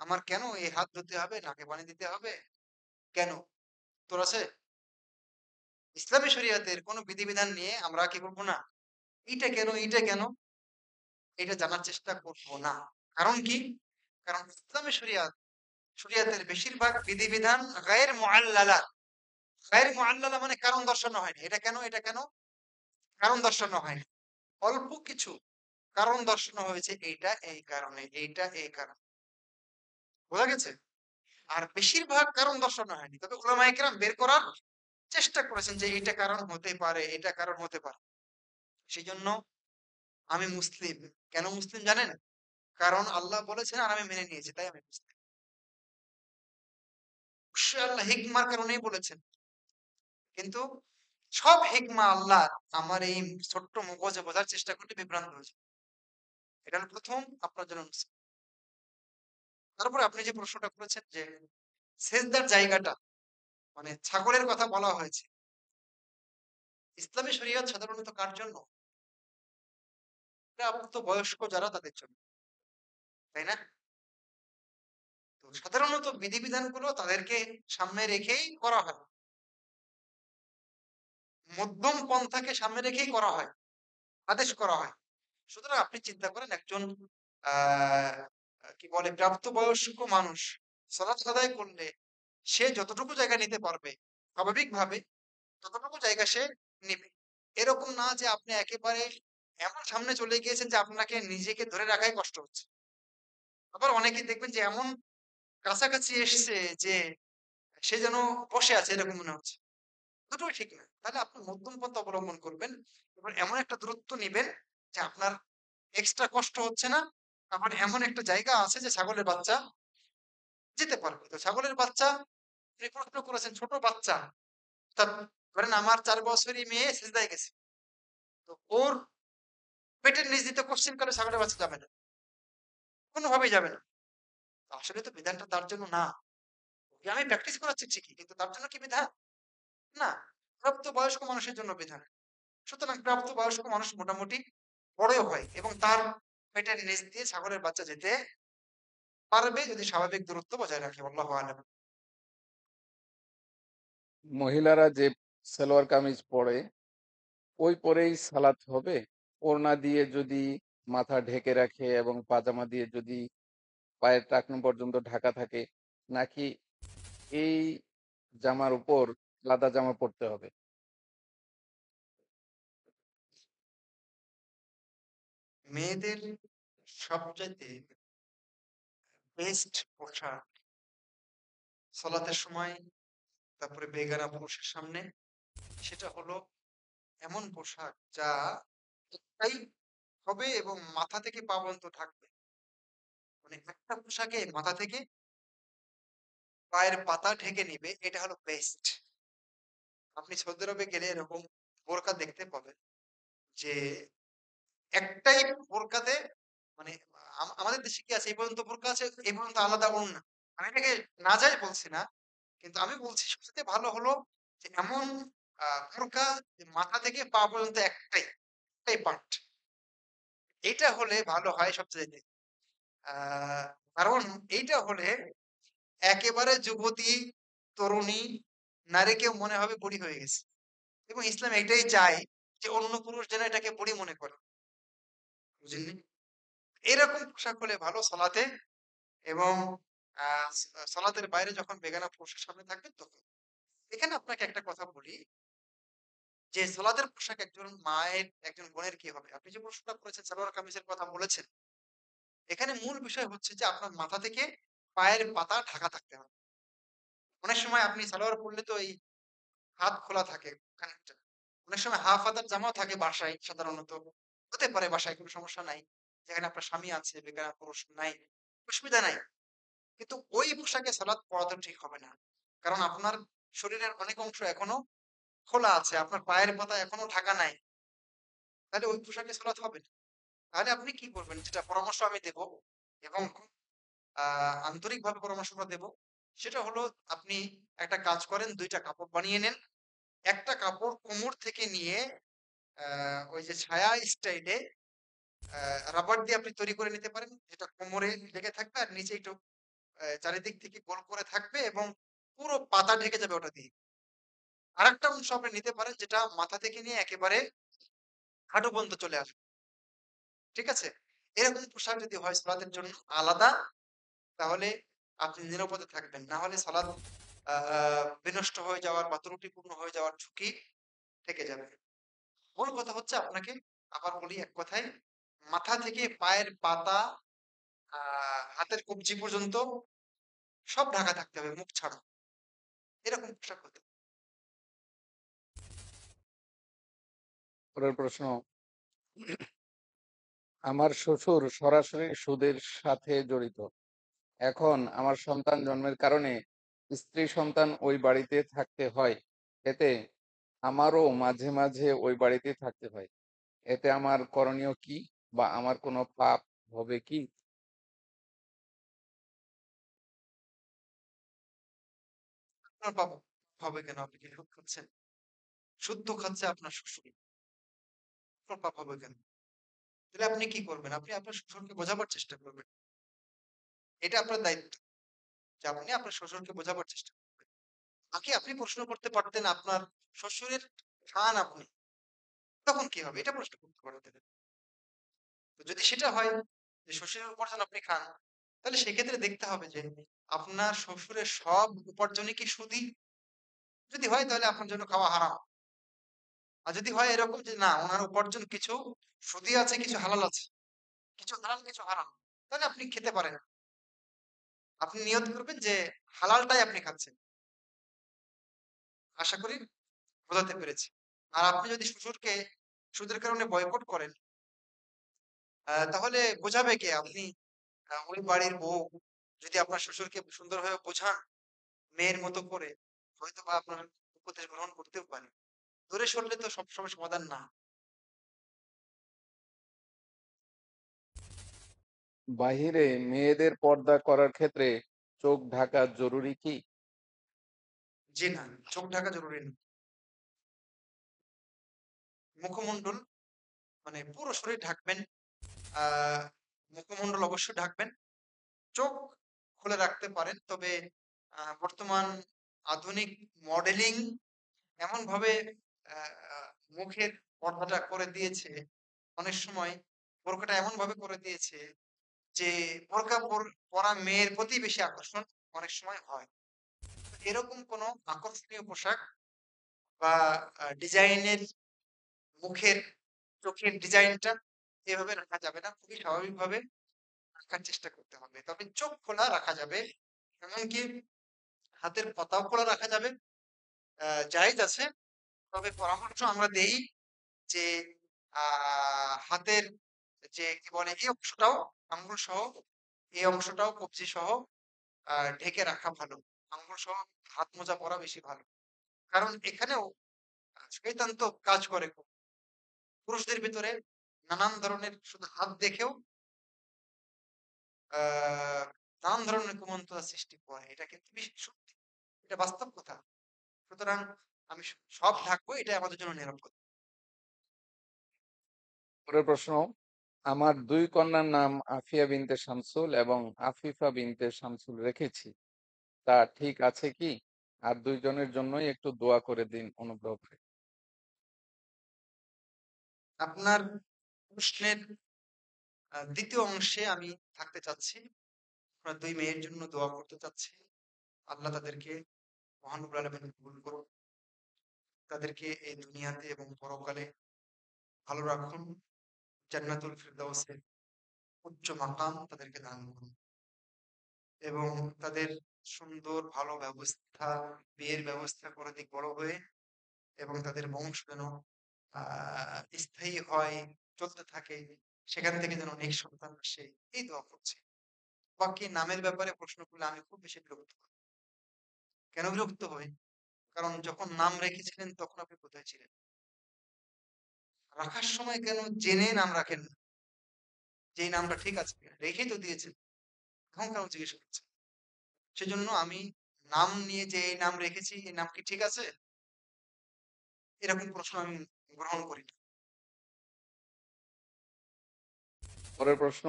B: আমার কেন এই হাত ধুতে হবে, নাকে পানি দিতে হবে কেন? তোর আছে? ইসলামী শরিয়তের কোন বিধিবিধান নিয়ে আমরা কি করবো না, এইটা কেন এইটা কেন, এটা জানার চেষ্টা করবো না। কারণ কি? কারণ ইসলামী শরিয়তের বেশিরভাগ বিধিবিধান গায়ের মুআল্লালা। গায়ের মুআল্লালা মানে কারণ দর্শানো হয়নি, এটা কেন এটা কেন, কারণ দর্শানো হয়নি। অল্প কিছু কারণ দর্শানো হয়েছে, এইটা এই কারণে, এইটা এই কারণে। বোঝা গেছে? আর বেশিরভাগ কারণ দর্শানো হয়নি, তবে উলামায়ে কেরাম বের করার চেষ্টা করেছেন যে এটা কারণ হতে পারে, এটা কারণ হতে পারে। সেজন্য আমি মুসলিম। কেন মুসলিম জানেন? কারণ আল্লাহ বলেছেন আর আমি মেনে নিয়েছি, তাই আমি মুসলিম। অবশ্যই আল্লাহ হিকমার কারণেই বলেছেন। কিন্তু সব হিকমা আল্লাহ আমার এই ছোট্ট মগজে বোঝার চেষ্টা করলে বিভ্রান্ত হয়েছে। এটা হলো প্রথম আপনার জন্য নসিহত। তারপরে আপনি যে প্রশ্নটা করেছেন যে সেজদার জায়গাটা, মানে ছাগলের কথা বলা হয়েছে। ইসলামী শরিয়ত সাধারণত কার জন্য? প্রাপ্ত বয়স্ক যারা তাদের জন্য, তাই না? তো সাধারণত বিধিবিধানগুলো তাদেরকে সামনে রেখেই করা হয়, মধ্যম পন্থাকে সামনে রেখেই করা হয়, আদেশ করা হয়। সুতরাং আপনি চিন্তা করেন একজন আহ কি বলে প্রাপ্তবয়স্ক মানুষ সালাত আদায় করলে সে যতটুকু জায়গা নিতে পারবে স্বাভাবিকভাবে ততটুকু জায়গা সে নিবে। এরকম না যে আপনি একেবারে এমন সামনে চলে গিয়েছেন যে আপনাকে নিজেকে ধরে রাখাই কষ্ট হচ্ছে। আবার অনেকে দেখবেন যে এমন কাছাকাছি এসছে যে সে যেন বসে আছে এরকম মনে হচ্ছে। দুটোই ঠিক না। তাহলে আপনি মধ্যম পন্থা অবলম্বন করবেন। এবার এমন একটা দূরত্ব নিবেন যে আপনার এক্সট্রা কষ্ট হচ্ছে না। আবার এমন একটা জায়গা আছে যে ছাগলের বাচ্চা যেতে পারবে। তো ছাগলের বাচ্চা আপনি প্রশ্ন করেছেন ছোট বাচ্চা। অর্থাৎ ধরেন আমার ৪ বছরের মেয়ে সিজদায় গেছে। তো ওর পেটের নিচ দিয়ে তো কোশ্চেন করে ছাগলের বাচ্চা যাবে না। কোনোভাবেই যাবে না। তো আসলে তো বিধানটা তার জন্য না। ওকে আমি প্র্যাকটিস করাচ্ছি ঠিকই, কিন্তু তার জন্য কি বিধান? না। প্রাপ্তবয়স্ক মানুষের জন্য বিধান। সুতরাং প্রাপ্তবয়স্ক মানুষ মোটামুটি বড়ই হয় এবং তার পেটের নিচ দিয়ে ছাগলের বাচ্চা যেতে পারবে যদি স্বাভাবিক দূরত্ব বজায় রাখে। আল্লাহু আ'লাম।
A: মহিলারা যে সালোয়ার কামিজ পরে ওই পরেই সালাত হবে? ওড়না দিয়ে যদি মাথা ঢেকে রাখে এবং পাজামা দিয়ে যদি পায়ের টাকনু পর্যন্ত ঢাকা থাকে, নাকি এই জামার উপর আলাদা জামা পরতে হবে?
B: মেয়েদের সবচাইতে বেস্ট পোশাক সলাতের সময়, তারপরে বেগানা পুরুষের সামনে, সেটা হলো এমন পোশাক যা একটাই হবে এবং মাথা থেকে পা পর্যন্ত থাকবে। মানে একটা পোশাকে মাথা থেকে পায়ের পাতা ঢেকে নিবে, এটা হলো বেস্ট। আপনি সৌদি আরবে গেলে এরকম বোরকা দেখতে পাবেন যে একটাই বোরকাতে, মানে আমাদের দেশে কি আছে, এই পর্যন্ত বোরকা আছে, এই পর্যন্ত আলাদা ওড়না। আমি এটাকে নাজায়েজ বলছি না, কিন্তু আমি বলছি সবচেয়ে ভালো হলো যে এমন বোরকা যে মাথা থেকে পা পর্যন্ত একটাই পার্ট। এটা হলে ভালো হয় সবচাইতে। আহ কারণ এইটা হলে একেবারে যুবতী, তরুণী নারীকেও মনে হবে বুড়ি হয়ে গেছে, এবং ইসলাম এটাই চায় যে অন্য পুরুষ যেন এটাকে বুড়ি মনে করে। বুঝলেন? এরকম পোশাক হলে ভালো সলাতে, এবং সলাতের বাইরে যখন বেগানা পুরুষের সামনে থাকবে তখন। এখানে আপনাকে একটা কথা বলি যে সলাতের পোশাক একজন মায়ের, একজন বোনের কি হবে। আপনি যে প্রশ্নটা করেছেন সালোয়ার কামিজের কথা বলেছেন, এখানে মূল বিষয় হচ্ছে যে আপনার মাথা থেকে পায়ের পাতা ঢাকা থাকতে হবে। অনেক সময় আপনি সালোয়ার পরলে তো এই হাত খোলা থাকে খানিকটা। অনেক সময় হাফ হাতার জামাও থাকে বাসায় সাধারণত। হতে পারে বাসায়, কোনো সমস্যা নাই। যেখানে আপনার স্বামী আছে, বেগানা পুরুষ নাই, অসুবিধা নাই। কিন্তু ওই পোশাকে সালাত পড়া তো ঠিক হবে না। কারণ আপনার শরীরের অনেক অংশ এখনো খোলা আছে, আপনার পায়ের পাতা এখনো ঢাকা নাই। তাহলে ওই পোশাকে সালাত হবে না। তাহলে আপনি কি করবেন, যেটা পরামর্শ আমি দেব, এবং খুব আন্তরিকভাবে পরামর্শটা দেব, সেটা হলো আপনি একটা কাজ করেন, ২ টা কাপড় বানিয়ে নেন। একটা কাপড় কোমর থেকে নিয়ে ওই যে ছায়া স্টাইলে রাবার দিয়ে আপনি তৈরি করে নিতে পারেন, যেটা কোমরে লেগে থাকবে আর নিচে একটু চারিদিক থেকে গোল করে থাকবে এবং পুরো পাতা ঢেকে যাবে ওটা দিয়ে। আরেকটা অংশ আপনি নিতে পারেন যেটা মাথা থেকে নিয়ে একেবারে হাঁটু পর্যন্ত চলে আসবে। ঠিক আছে? এরকম পোশাক যদি হয় সালাতের জন্য আলাদা, তাহলে আপনি নিরাপদে থাকবেন। না হলে সালাত বিনষ্ট হয়ে যাওয়ার বা ত্রুটিপূর্ণ হয়ে যাওয়ার ঝুঁকি থেকে যাবে। মূল কথা হচ্ছে আপনাকে আবার বলি এক কথায়, মাথা থেকে পায়ের পাতা, হাতের কবজি পর্যন্ত সব ঢাকা থাকতে হবে, মুখ ছাড়া। এরকম পোশাক হতে হবে।
A: পরের প্রশ্ন, আমার শ্বশুর সরাসরি সুদের সাথে জড়িত। এখন আমার সন্তান জন্মের কারণে স্ত্রী সন্তান ওই বাড়িতে থাকতে হয়। এতে আমারও মাঝে মাঝে ওই বাড়িতে থাকতে হয়। এতে আমার করণীয় কি, বা আমার কোনো পাপ হবে কি?
B: আপনার পাপ হবে কেন? আপনি কি সুদ খাচ্ছেন? সুদ তো খাচ্ছে আপনার শ্বশুর। আপনার পাপ হবে কেন? তাহলে আপনি কি করবেন? আপনি আপনার শ্বশুরকে বোঝাবার চেষ্টা করবেন। এটা আপনার দায়িত্ব যে আপনি আপনার শ্বশুরকে বোঝাবার চেষ্টা করবেন। তাকে আপনি প্রশ্ন করতে পারতেন, আপনার শ্বশুরের খান আপনি, তখন কি হবে? এটা প্রশ্ন করতে পারতেন। তো যদি সেটা হয় যে শ্বশুরের উপার্জন আপনি খান, তাহলে সেক্ষেত্রে দেখতে হবে যে আপনার শ্বশুরের সব উপার্জনই কি সুদী? যদি হয় তাহলে আপনার জন্য খাওয়া হারাম। আর যদি হয় এরকম যে না, ওনার উপার্জন কিছু সুদী আছে, কিছু হালাল আছে, কিছু হালাল কিছু হারাম, তাহলে আপনি খেতে পারেন। আপনি নিয়ত করবেন যে হালালটাই আপনি খাচ্ছেন। আশা করি বোঝাতে পেরেছি। আর আপনি যদি শ্বশুরকে সুদের কারণে বয়কট করেন, তাহলে বোঝাবে কে? আপনি ওই বাড়ির বউ যদি আপনার শ্বশুরকে সুন্দরভাবে বোঝান মেয়ের মতো করে, হয়তোবা আপনার উপদেশ গ্রহণ করতেও পারেন। দূরে সরলে তো সবসময় সমাধান না।
A: বাহিরে মেয়েদের পর্দা করার ক্ষেত্রে চোখ ঢাকা জরুরি কি?
B: জি না, চোখ ঢাকা জরুরি না। মুখমণ্ডল, মানে পুরো শরীর ঢাকবেন। আহ মুখমণ্ডল অবশ্যই ঢাকবেন। চোখ খুলে রাখতে পারেন, তবে বর্তমান আধুনিক মডেলিং এমন ভাবে মুখের পর্দাটা করে দিয়েছে, অনেক সময় বোরকাটা এমন ভাবে করে দিয়েছে যে বোরকা পরা মেয়ের প্রতি বেশি আকর্ষণ অনেক সময় হয়। তো এরকম কোনো আকর্ষণীয় পোশাক বা ডিজাইনের, মুখের চোখের ডিজাইনটা এভাবে রাখা যাবে না। খুবই স্বাভাবিকভাবে রাখার চেষ্টা করতে হবে। তবে চোখ খোলা রাখা যাবে। এমনকি হাতের পাতাও খোলা রাখা যাবে। জায়েজ আছে। তবে পরামর্শ আমরা দেই যে হাতের যে কি বলে এই অংশটাও আঙ্গুল সহ এই অংশটাও কবজি সহ ঢেকে রাখা ভালো। আঙ্গুল সহ হাত মোজা পরা বেশি ভালো। কারণ এখানেও শয়তান তো কাজ করে খুব। পুরুষদের ভিতরে নানান ধরনের শুধু হাত দেখেও আহ নানান ধরনের কুমন্ত্রণা সৃষ্টি করে। এটা কিন্তু সত্যি। এটা বাস্তব কথা। সুতরাং আমি সব ঢাকবো, এটাই আমাদের জন্য নিরাপদ।
A: পরের প্রশ্ন, আমার দুই কন্যার নাম আফিয়া বিনতে শামসুল এবং আফিফা বিনতে শামসুল রেখেছি, তা ঠিক আছে কি? আর দুইজনের জন্যই একটু দোয়া করে দিন অনুগ্রহ করে।
B: আপনার প্রশ্নের দ্বিতীয় অংশে আমি থাকতে চাচ্ছি। আপনার দুই মেয়ের জন্য দোয়া করতে চাচ্ছি। আল্লাহ তাদেরকে মহানবুল আলামিন কবুল করুন। তাদেরকে এই দুনিয়াতে এবং পরকালে ভালো রাখুন। জান্নাতুল ফিরদাউসে উচ্চ মাকাম তাদেরকে দান করুন এবং তাদের সুন্দর ভালো ব্যবস্থা, বিয়ের ব্যবস্থা করে দিক বড় হয়ে, এবং তাদের বংশ যেন স্থায়ী হয়, চলতে থাকে। সেখান থেকে যেন নেক সন্তান আসে, এই দোয়া করছি। বাকি নামের ব্যাপারে প্রশ্ন করলে আমি খুব বেশি বিরক্ত হই। কেন বিরক্ত হই? কারণ যখন নাম রেখেছিলেন তখন আপনি কোথায় ছিলেন? রাখার সময় কেন জেনে নাম রাখেন না? যেই নামটা ঠিক আছে কিনা? রেখেই তো দিয়েছেন। এখন কেন জিজ্ঞেস করছেন? সেজন্য আমি নাম নিয়ে যে এই নাম রেখেছি, এই নাম কি ঠিক আছে? এরকম প্রশ্ন আমি গ্রহণ করি না।
A: পরের প্রশ্ন,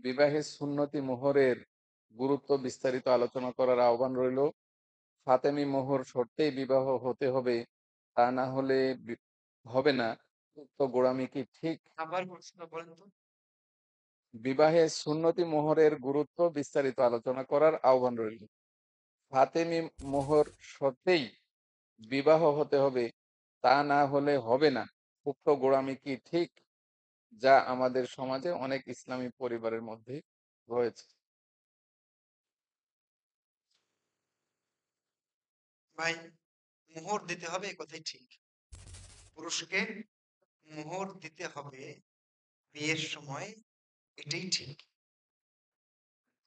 A: বিবাহে সুন্নতি মোহরের গুরুত্ব বিস্তারিত আলোচনা করার আহ্বান রইল। ফাতেমি মোহর শর্তেই বিবাহ হতে হবে, তা না হলে হবে না, উক্ত গোঁড়ামি কি ঠিক?
B: আবার প্রশ্নটা বলেন তো।
A: বিবাহে সুন্নতি মোহরের গুরুত্ব বিস্তারিত আলোচনা করার আহ্বান রইল। ফাতেমি মোহর শর্তেই বিবাহ হতে হবে, তা না হলে হবে না, উক্ত গোঁড়ামি কি ঠিক? যা আমাদের সমাজে অনেক ইসলামী পরিবারের মধ্যে রয়েছে।
B: ভাই, মোহর দিতে হবে এই কথাই ঠিক। পুরুষকে মোহর দিতে হবে বিয়ের সময়, এটাই ঠিক।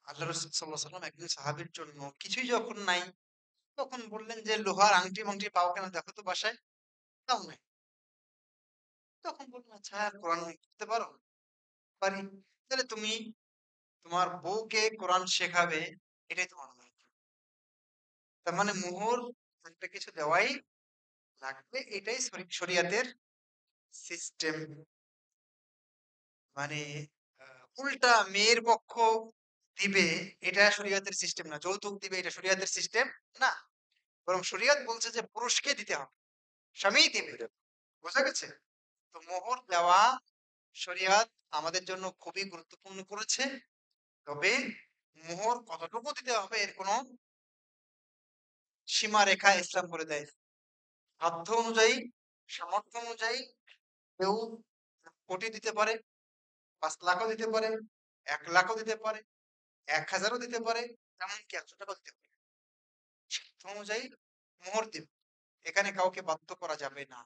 B: আল্লাহ রসুল সাল্লাহ সাল্লাম একজন সাহাবীর জন্য কিছুই যখন নাই, তখন বললেন যে লোহার আংটি মাংটি পাও কেন, দেখো তো বাসায়। তাও নাই। তখন বললেন আচ্ছা কোরআন পড়তে পারো? পারি। তাহলে তুমি তোমার বউকে কোরআন শেখাবে, এটাই তোমার দায়িত্ব। তার মানে মোহর একটা কিছু দেওয়াই লাগবে, এটাই শরিয়াতের সিস্টেম। মানে উল্টা মেয়ের পক্ষ দিবে, এটা শরিয়াতের সিস্টেম না। যৌতুক দিবে, এটা শরিয়াতের সিস্টেম না। বরং শরিয়াত বলছে যে পুরুষকে দিতে হবে, স্বামীই দিবে। বোঝা গেছে? তো মোহর দেওয়া শরিয়াত আমাদের জন্য খুবই গুরুত্বপূর্ণ করেছে। তবে মোহর কতটুকু দিতে হবে এর কোনো সীমারেখা ইসলাম করে দেয়। সাধ্য অনুযায়ী, সামর্থ্য অনুযায়ী কেউ কোটি দিতে পারে, 5 লাখও দিতে পারে, 1 লাখও দিতে পারে, 1000ও দিতে পারে, এমনকি 100 টাকাও দিতে পারে। সাধ্য অনুযায়ী মোহর দিবে। এখানে কাউকে বাধ্য করা যাবে না।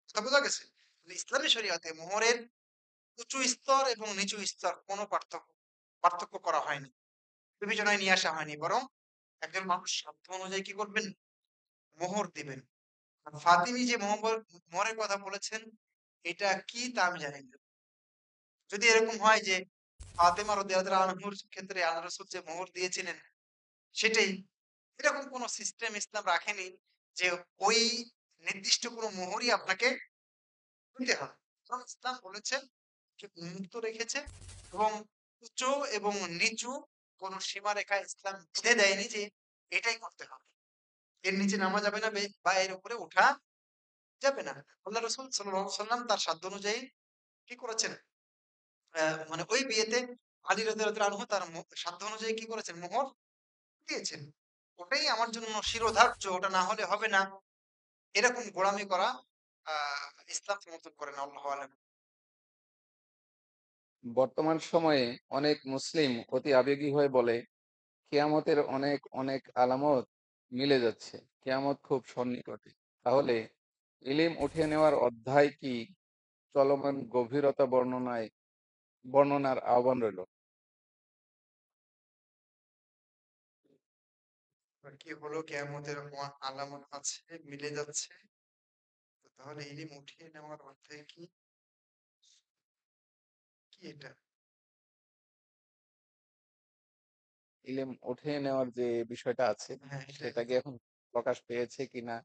B: কথা বোঝা গেছে? কিন্তু ইসলামী শরিয়াতে মোহরের উঁচু স্তর এবং নিচু স্তর কোনো পার্থক্য পার্থক্য করা হয়নি, বিবেচনায় নিয়ে আসা হয়নি। বরং একজন মানুষ সাধ্য অনুযায়ী কি করবেন? মোহর দিবেন। আর ফাতিমি যে মোহরের কথা বলেছেন, এটা কি তা আমি জানি না। যদি এরকম হয় যে ফাতেমা রাদিয়াল্লাহু আনহুর ক্ষেত্রে আল্লাহ রাসূল যে মোহর দিয়েছিলেন সেটাই, এরকম কোন সিস্টেম ইসলাম রাখেনি যে ওই নির্দিষ্ট কোনো মোহরই আপনাকে দিতে হবে। বরং ইসলাম বলেছে যে উন্মুক্ত রেখেছে, এবং উচ্চ এবং নিচু কোন সীমারেখা ইসলাম বেঁধে দেয়নি যে এটাই করতে হবে, এর নিচে নামা যাবে না বা এর উপরে ওঠা যাবে না। আল্লাহ রসুল সাল্লাল্লাহু আলাইহি সাল্লাম তার সাধ্য অনুযায়ী কি করেছেন? মানে ওই বিয়েতে আলী রাদিয়াল্লাহু আনহু তার সাধ্য অনুযায়ী কি করেছেন? মোহর দিয়েছেন। ওটাই আমার জন্য শিরোধার্য, ওটা না হলে হবে না। এরকম গোঁড়ামি করা ইসলাম সমর্থন করে না। আল্লাহু আলাম।
A: বর্তমান সময়ে অনেক মুসলিম অতি আবেগী হয়ে বলে, কিয়ামতের অনেক অনেক আলামত মিলে যাচ্ছে, কিয়ামত খুব সন্নিকটে। তাহলে ইলিম উঠিয়ে নেওয়ার অধ্যায় কি চলমান গভীরতা বর্ণনার আহ্বান রইল।
B: কি হলো কেয়ামতের আলামত আছে, মিলে যাচ্ছে। তো তাহলে ইলিম উঠিয়ে নেওয়ার অর্থে কি? কি এটা?
A: ইলিম উঠিয়ে নেওয়ার যে বিষয়টা আছে,
B: হ্যাঁ, এটা
A: সেটা কি এখন প্রকাশ পেয়েছে কিনা?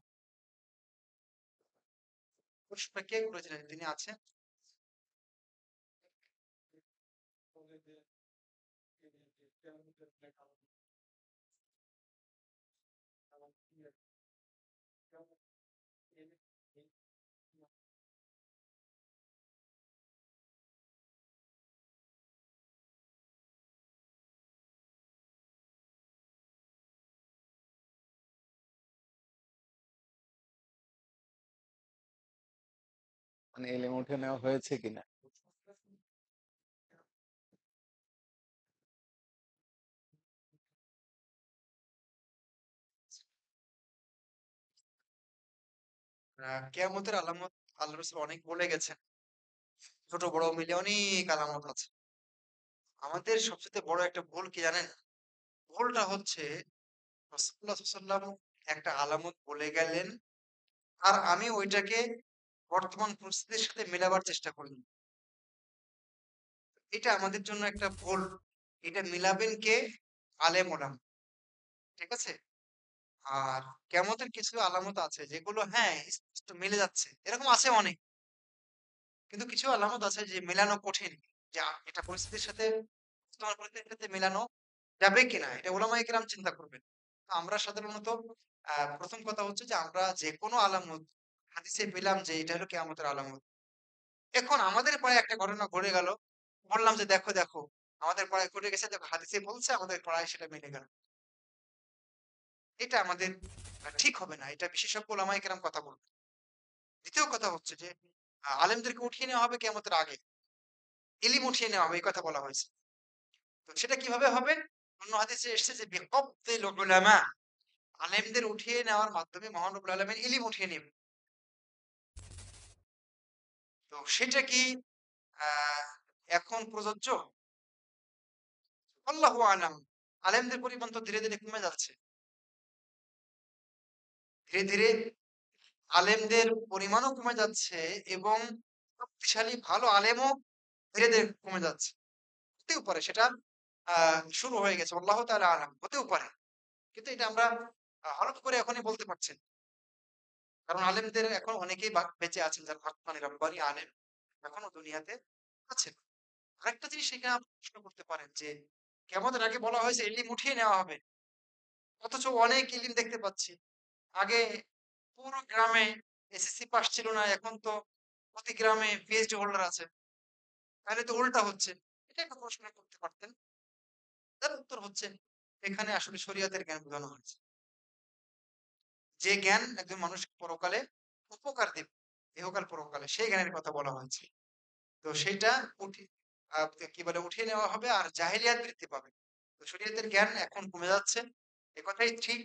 B: প্রশ্নটা কে করেছিলেন? তিনি আছেন?
A: মানে ইলিম উঠিয়ে নেওয়া হয়েছে কিনা।
B: কেয়ামতের আলামত আল্লাহ রাসূল অনেক বলে গেছেন। ছোট বড় মিলে অনেক আলামত আছে। আমাদের সবচেয়ে বড় একটা ভুল কি জানেন? ভুলটা হচ্ছে রাসূলুল্লাহ সাল্লাল্লাহু আলাইহি ওয়াসাল্লাম একটা আলামত বলে গেলেন, আর আমি ওইটাকে বর্তমান পরিস্থিতির সাথে মেলাবার চেষ্টা করি। এটা আমাদের জন্য একটা ভুল। এটা মিলাবেন কে? আলেম ওলামা। ঠিক আছে? আর কিয়ামতের কিছু আলামত আছে যেগুলো হ্যাঁ, স্পষ্ট মিলে যাচ্ছে। এরকম আছে অনেক। কিন্তু কিছু আলামত আছে যে মেলানো কঠিন। যে এটা পরিস্থিতির সাথে, বর্তমান পরিস্থিতির সাথে মেলানো যাবে কিনা? এটা উলামায়ে কেরাম চিন্তা করবেন। তো আমরা সাধারণত ১ম কথা হচ্ছে যে আমরা যেকোনো আলামত হাদিসে পেলাম যে এটা হলো কিয়ামতের আলামত। এখন আমাদের পাড়ায় একটা ঘটনা ঘটে গেল। বললাম যে, "দেখো, দেখো, আমাদের পাড়ায় ঘটে গেছে। দেখো হাদিসে বলছে, আমাদের পাড়ায় সেটা মিলে গেল।" এটা আমাদের ঠিক হবে না। এটা বিশেষজ্ঞ ওলামায়ে কেরাম কথা বলবেন। ২য় কথা হচ্ছে যে আলেমদেরকে উঠিয়ে নেওয়া হবে কিয়ামতের আগে। ইলিম উঠিয়ে নেওয়া হবে এই কথা বলা হয়েছে। তো সেটা কিভাবে হবে? অন্য হাদিসে এসেছে যে বিকবদিল উলামা, আলেমদের উঠিয়ে নেওয়ার মাধ্যমে মহান রব্বুল আলামিন ইলিম উঠিয়ে নেবেন। তো সেটা কি আ এখন প্রযোজ্য? আল্লাহু আ'লাম। আলেমদের পরিমাণ তো ধীরে, ধীরে কমে যাচ্ছে। ধীরে, ধীরে আলেমদের পরিমাণও কমে যাচ্ছে এবং শক্তিশালী ভালো আলেমও ধীরে, ধীরে কমে যাচ্ছে। হতেও পারে সেটা আ শুরু হয়ে গেছে। আল্লাহু তাআলা আ'লাম। হতেও পারে। কিন্তু এটা আমরা হঠাৎ করে এখনই বলতে পারছি না। কারণ আলেমদের এখন অনেকেই বেঁচে আছেন যারা হাক্কানি রাব্বানি আলেম এখনো দুনিয়াতে আছেন। আরেকটা জিনিস এখানে আপনি প্রশ্ন করতে পারেন যে, কিয়ামতের আগে বলা হয়েছে ইলিম উঠিয়ে নেওয়া হবে। অথচ অনেক ইলিম দেখতে পাচ্ছি। আগে পুরো গ্রামে এসএসসি পাস ছিল না, এখন তো প্রতি গ্রামে পিএইচডি হোল্ডার আছে। তাহলে তো উল্টা হচ্ছে। এটা একটা প্রশ্ন করতে পারতেন। তার উত্তর হচ্ছে এখানে আসলে শরিয়তের জ্ঞান বোঝানো হয়েছে। যে জ্ঞান একজন মানুষকে পরকালে উপকার দেবে, ইহকাল পরকালে সেই জ্ঞানের কথা বলা হয়েছে। তো সেটা উঠি আ কি বলে উঠিয়ে নেওয়া হবে আর জাহেলিয়াত বৃদ্ধি পাবে। তো শরিয়তের জ্ঞান এখন কমে যাচ্ছে। এ কথাই ঠিক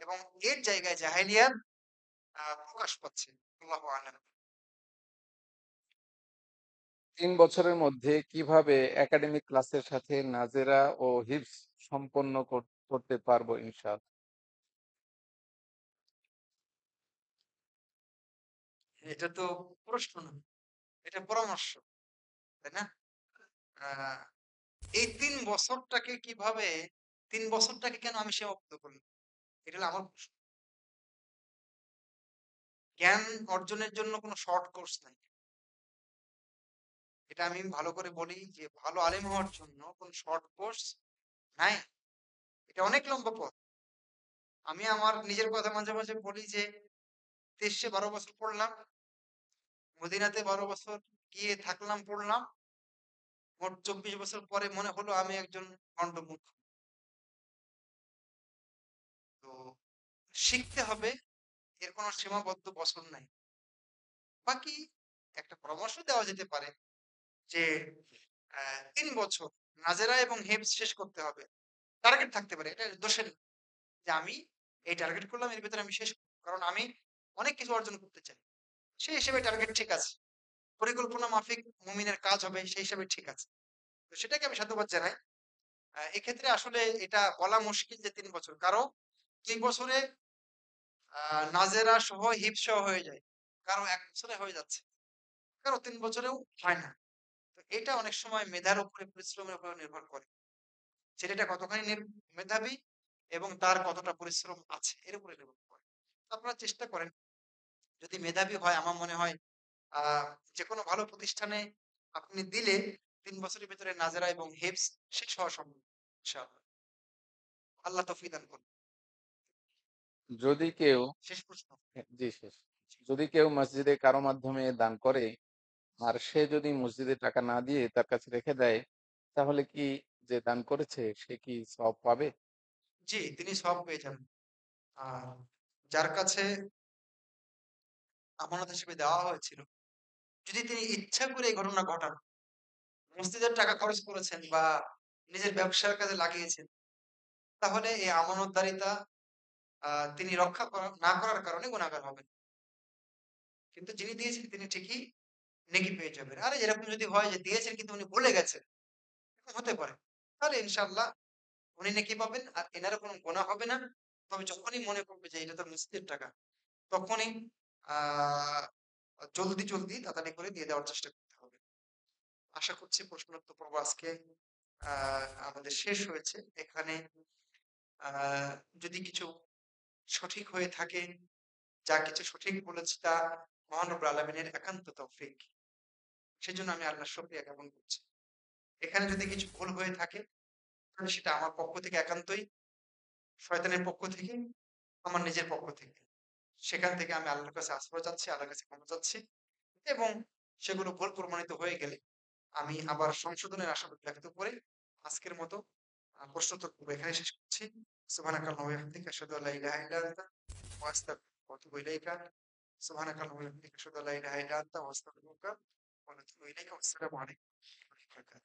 B: এবং এর জায়গায় জাহেলিয়াত প্রকাশ পাচ্ছে। আল্লাহু আ'লাম।
A: ৩ বছরের মধ্যে কিভাবে একাডেমিক ক্লাসের সাথে নাজেরা ও হিফজ সম্পন্ন করতে পারবো ইনশাআল্লাহ।
B: এটা তো প্রশ্ন না, এটা পরামর্শ, তাই না? আ এই ৩ বছরটাকে কিভাবে ৩ বছরটাকে কেন আমি সীমাবদ্ধ করলাম? এটা হলো আমার প্রশ্ন। জ্ঞান অর্জনের জন্য কোনো শর্ট কোর্স নাই। এটা আমি ভালো করে বলি যে ভালো আলেম হওয়ার জন্য কোনো শর্ট কোর্স নাই। এটা অনেক লম্বা পথ। আমি আমার নিজের কথা মাঝে, মাঝে বলি যে দেশে ১২ বছর পড়লাম, মদিনাতে ১২ বছর গিয়ে থাকলাম, পড়লাম। মোট ২৪ বছর পরে মনে হলো আমি একজন ভন্ড মূর্খ। তো শিখতে হবে, এর কোনো সীমাবদ্ধ বছর নাই। বাকি একটা পরামর্শ দেওয়া যেতে পারে যে ৩ বছর নাজেরা এবং হেফজ শেষ করতে হবে। টার্গেট থাকতে পারে। এটা দোষের না যে আমি এই টার্গেট করলাম, এর ভেতরে আমি শেষ করব। কারণ আমি অনেক কিছু অর্জন করতে চাই। সেই হিসেবে টার্গেট ঠিক আছে। পরিকল্পনা মাফিক মুমিনের কাজ হবে সেই হিসাবে ঠিক আছে। তো সেটাকে আমি সাধুবাদ জানাই। এক্ষেত্রে আসলে এটা বলা মুশকিল যে ৩ বছর। কারো ২ বছরে আ নাজেরা সহ হিফজ সহ হয়ে যায়। কারো ১ বছরে হয়ে যাচ্ছে। কারো ৩ বছরেও হয় না। তো এটা অনেক সময় মেধার উপরে পরিশ্রমের উপরে নির্ভর করে। ছেলেটা কতখানি মেধাবী এবং তার কতটা পরিশ্রম আছে এর উপরে নির্ভর করে। তো আপনারা চেষ্টা করেন, যদি মেধাবী হয় আমার মনে হয় আ যেকোনো ভালো প্রতিষ্ঠানে আপনি দিলে ৩ বছরের ভেতরে নাজেরা এবং হিফজ শেষ হওয়া সম্ভব। ইনশাআল্লাহ। আল্লাহ তৌফিক দান করুন।
A: যদি কেউ
B: শেষ প্রশ্ন।
A: জি শেষ। যদি কেউ মসজিদে কারো মাধ্যমে দান করে আর সে যদি মসজিদে টাকা না দিয়ে তার কাছে রেখে দেয়, তাহলে কি যে দান করেছে সে কি সওয়াব পাবে?
B: জি, তিনি সওয়াব পেয়ে যাবেন। আর যার কাছে আমানত হিসেবে দেওয়া হয়েছিল, যদি তিনি ইচ্ছা করে এই ঘটনা ঘটান, মসজিদের টাকা খরচ করেছেন বা নিজের ব্যবসার কাজে লাগিয়েছেন, তাহলে এই আমানতদারিতা তিনি রক্ষা না করার কারণে গুনাহগার হবেন। কিন্তু যিনি দিয়েছেন তিনি ঠিকই নেকি পেয়ে যাবেন। আর এরকম যদি হয় যে দিয়েছেন কিন্তু উনি ভুলে গেছেন, এরকম হতে পারে। তাহলে ইনশাআল্লাহ উনি নেকি পাবেন আর এনারও কোনো গুনাহ হবে না। তবে যখনই মনে করবে যে এটা তো মসজিদের টাকা, তখনই আ জলদি তাড়াতাড়ি করে দিয়ে দেওয়ার চেষ্টা করতে হবে। আশা করছি প্রশ্নোত্তর পর্ব আজকে আ আমাদের শেষ হয়েছে। এখানে আ যদি কিছু সঠিক হয়ে থাকে, যা কিছু সঠিক বলেছি তা মহান রব্বুল আলামিনের একান্ত তৌফিক। সেজন্য আমি আল্লাহর শুকরিয়া জ্ঞাপন করছি। এখানে যদি কিছু ভুল হয়ে থাকে, তাহলে সেটা আমার পক্ষ থেকে একান্তই, শয়তানের পক্ষ থেকে, আমার নিজের পক্ষ থেকে। সেখান থেকে আমি আল্লাহর কাছে আশ্রয় চাচ্ছি, আল্লাহর কাছে ক্ষমা চাচ্ছি এবং সেগুলো ভুল প্রমাণিত হয়ে গেলে আমি আবার সংশোধনের আশাবাদ ব্যক্ত করে আজকের মতো প্রশ্নোত্তর পর্ব এখানে শেষ করছি। সুবহানাকাল্লাহু ওয়া বিহামদিকা আশহাদু আল্লা ইলাহা ইল্লা আনতা ওয়া আস্তাগফিরুকা ওয়া আতুবু ইলাইকা। সুবহানাকাল্লাহু ওয়া বিহামদিকা আশহাদু আল্লা ইলাহা ইল্লা আনতা ওয়া আস্তাগফিরুকা ওয়া আতুবু ইলাইকা। আসসালামু আলাইকুম ওয়া রাহমাতুল্লাহি ওয়া বারাকাতুহু।